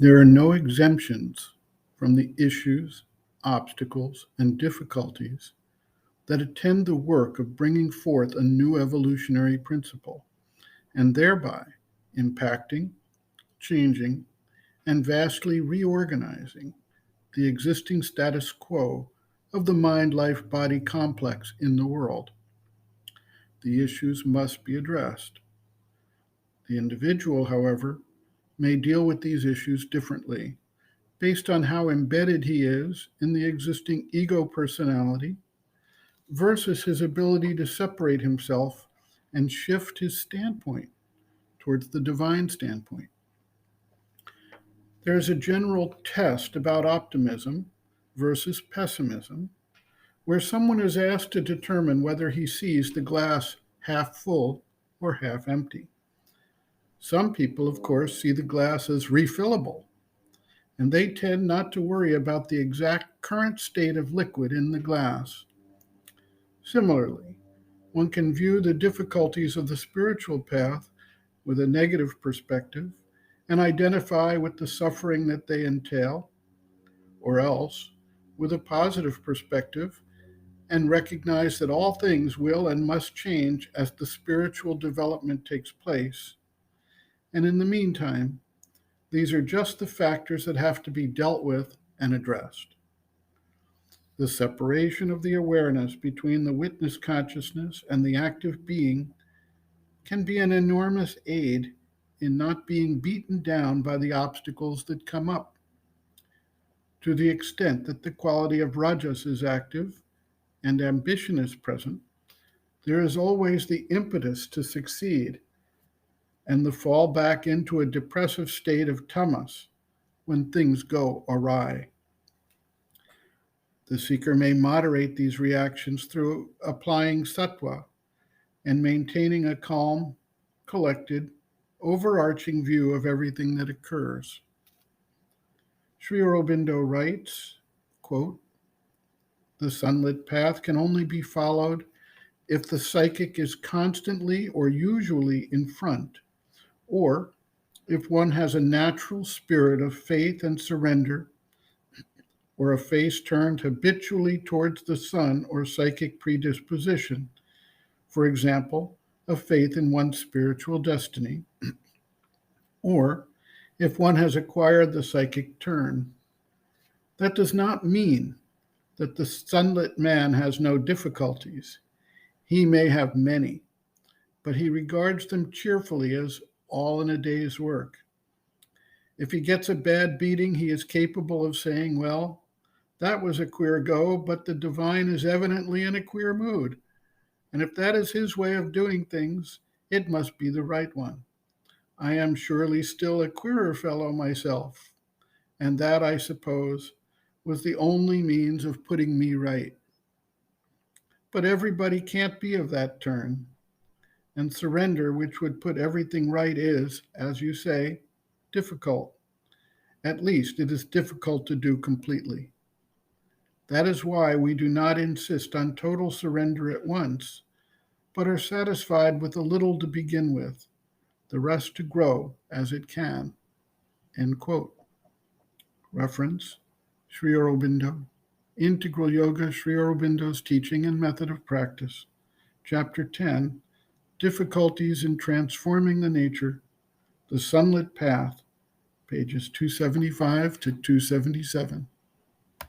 There are no exemptions from the issues, obstacles, and difficulties that attend the work of bringing forth a new evolutionary principle, and thereby impacting, changing, and vastly reorganizing the existing status quo of the mind life body complex in the world. The issues must be addressed. The individual, however, may deal with these issues differently based on how embedded he is in the existing ego personality versus his ability to separate himself and shift his standpoint towards the divine standpoint. There is a general test about optimism versus pessimism, where someone is asked to determine whether he sees the glass half full or half empty. Some people, of course, see the glass as refillable, and they tend not to worry about the exact current state of liquid in the glass. Similarly, one can view the difficulties of the spiritual path with a negative perspective and identify with the suffering that they entail, or else with a positive perspective and recognize that all things will and must change as the spiritual development takes place. And in the meantime, these are just the factors that have to be dealt with and addressed. The separation of the awareness between the witness consciousness and the active being can be an enormous aid in not being beaten down by the obstacles that come up. To the extent that the quality of rajas is active and ambition is present, there is always the impetus to succeed and the fall back into a depressive state of tamas when things go awry. The seeker may moderate these reactions through applying sattva and maintaining a calm, collected, overarching view of everything that occurs. Sri Aurobindo writes, quote, "The sunlit path can only be followed if the psychic is constantly or usually in front, or if one has a natural spirit of faith and surrender, or a face turned habitually towards the sun or psychic predisposition, for example, a faith in one's spiritual destiny, or if one has acquired the psychic turn. That does not mean that the sunlit man has no difficulties. He may have many, but he regards them cheerfully as all in a day's work. If he gets a bad beating, he is capable of saying, well, that was a queer go, but the divine is evidently in a queer mood. And if that is his way of doing things, it must be the right one. I am surely still a queerer fellow myself, and that, I suppose, was the only means of putting me right. But everybody can't be of that turn, and surrender, which would put everything right, is, as you say, difficult. At least it is difficult to do completely. That is why we do not insist on total surrender at once, but are satisfied with a little to begin with, the rest to grow as it can." End quote. Reference, Sri Aurobindo, Integral Yoga, Sri Aurobindo's Teaching and Method of Practice, Chapter 10, Difficulties in Transforming the Nature, the Sunlit Path, pages 275 to 277.